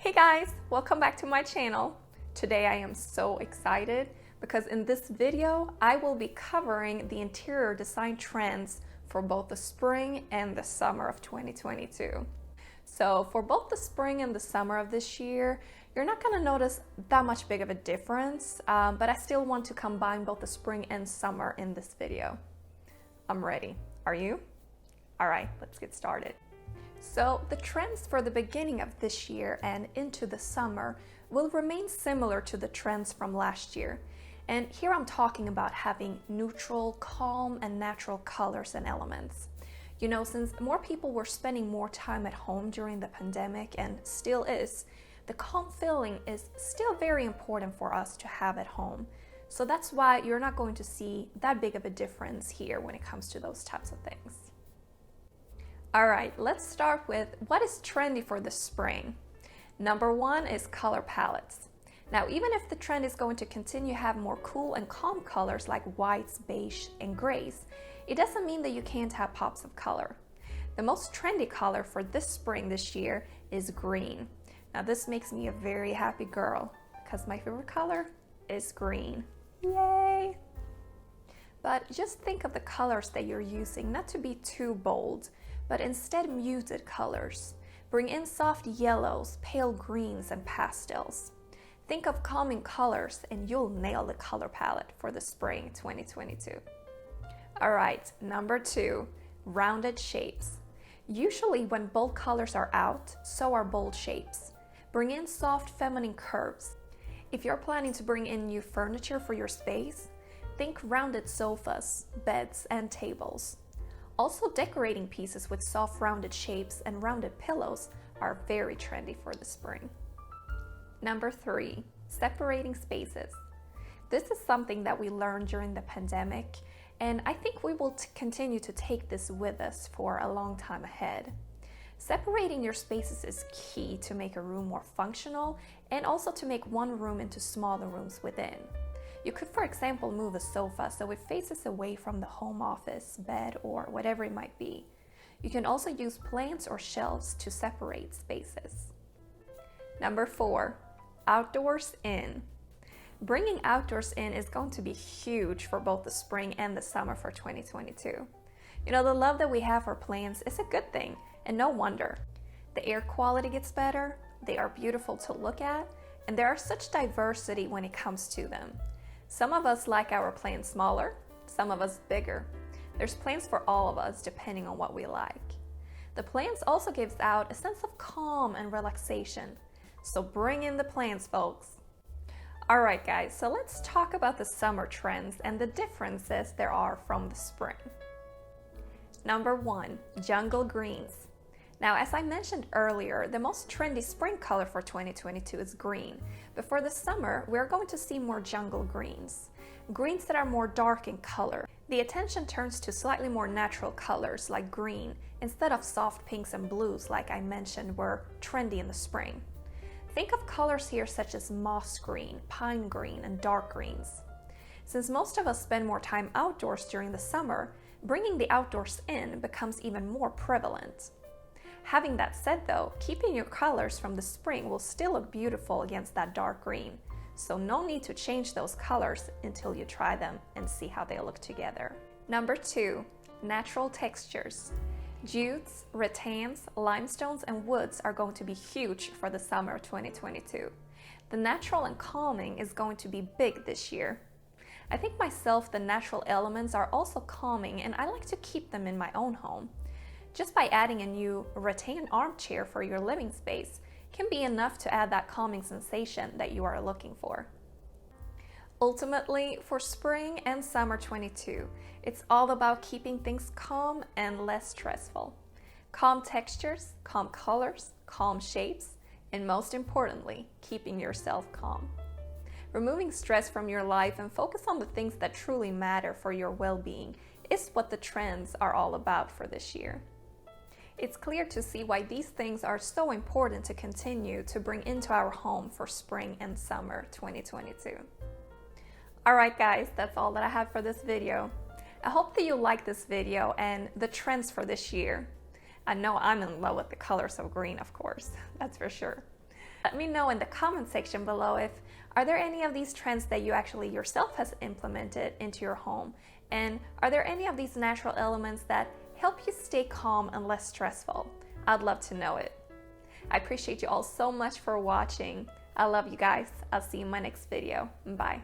Hey guys, welcome back to my channel. Today I am so excited because in this video I will be covering the interior design trends for both the spring and the summer of 2022. So for both the spring and the summer of this year, you're not going to notice that much big of a difference, but I still want to combine both the spring and summer in this video. I'm ready. Are you? All right, let's get started. So the trends for the beginning of this year and into the summer will remain similar to the trends from last year. And here I'm talking about having neutral, calm, and natural colors and elements. You know, since more people were spending more time at home during the pandemic and still is, the calm feeling is still very important for us to have at home. So that's why you're not going to see that big of a difference here when it comes to those types of things. All right, let's start with what is trendy for the spring. Number one is color palettes. Now, even if the trend is going to continue to have more cool and calm colors like whites, beige, and grays, it doesn't mean that you can't have pops of color. The most trendy color for this spring this year is green. Now, this makes me a very happy girl because my favorite color is green. Yay! But just think of the colors that you're using, not to be too bold, but instead muted colors. Bring in soft yellows, pale greens, and pastels. Think of calming colors and you'll nail the color palette for the spring 2022. All right, number two, rounded shapes. Usually when bold colors are out, so are bold shapes. Bring in soft feminine curves. If you're planning to bring in new furniture for your space, think rounded sofas, beds, and tables. Also, decorating pieces with soft rounded shapes and rounded pillows are very trendy for the spring. Number three, separating spaces. This is something that we learned during the pandemic, and I think we will continue to take this with us for a long time ahead. Separating your spaces is key to make a room more functional and also to make one room into smaller rooms within. You could, for example, move a sofa so it faces away from the home office, bed, or whatever it might be. You can also use plants or shelves to separate spaces. Number four, outdoors in. Bringing outdoors in is going to be huge for both the spring and the summer for 2022. You know, the love that we have for plants is a good thing, and no wonder. The air quality gets better, they are beautiful to look at, and there are such diversity when it comes to them. Some of us like our plants smaller, some of us bigger. There's plants for all of us depending on what we like. The plants also gives out a sense of calm and relaxation. So bring in the plants, folks. All right, guys, so let's talk about the summer trends and the differences there are from the spring. Number one, jungle greens. Now, as I mentioned earlier, the most trendy spring color for 2022 is green, but for the summer, we're going to see more jungle greens. Greens that are more dark in color. The attention turns to slightly more natural colors like green instead of soft pinks and blues like I mentioned were trendy in the spring. Think of colors here such as moss green, pine green, and dark greens. Since most of us spend more time outdoors during the summer, bringing the outdoors in becomes even more prevalent. Having that said though, keeping your colors from the spring will still look beautiful against that dark green, so no need to change those colors until you try them and see how they look together. Number two, natural textures. Jutes, rattans, limestones, and woods are going to be huge for the summer of 2022. The natural and calming is going to be big this year. I think myself the natural elements are also calming and I like to keep them in my own home. Just by adding a new rattan armchair for your living space can be enough to add that calming sensation that you are looking for. Ultimately, for spring and summer 22, it's all about keeping things calm and less stressful. Calm textures, calm colors, calm shapes, and most importantly, keeping yourself calm. Removing stress from your life and focus on the things that truly matter for your well-being is what the trends are all about for this year. It's clear to see why these things are so important to continue to bring into our home for spring and summer 2022. Alright guys, that's all that I have for this video. I hope that you like this video and the trends for this year. I know I'm in love with the colors of green, of course, that's for sure. Let me know in the comment section below if are there any of these trends that you actually yourself has implemented into your home, and are there any of these natural elements that help you stay calm and less stressful? I'd love to know it. I appreciate you all so much for watching. I love you guys. I'll see you in my next video. Bye.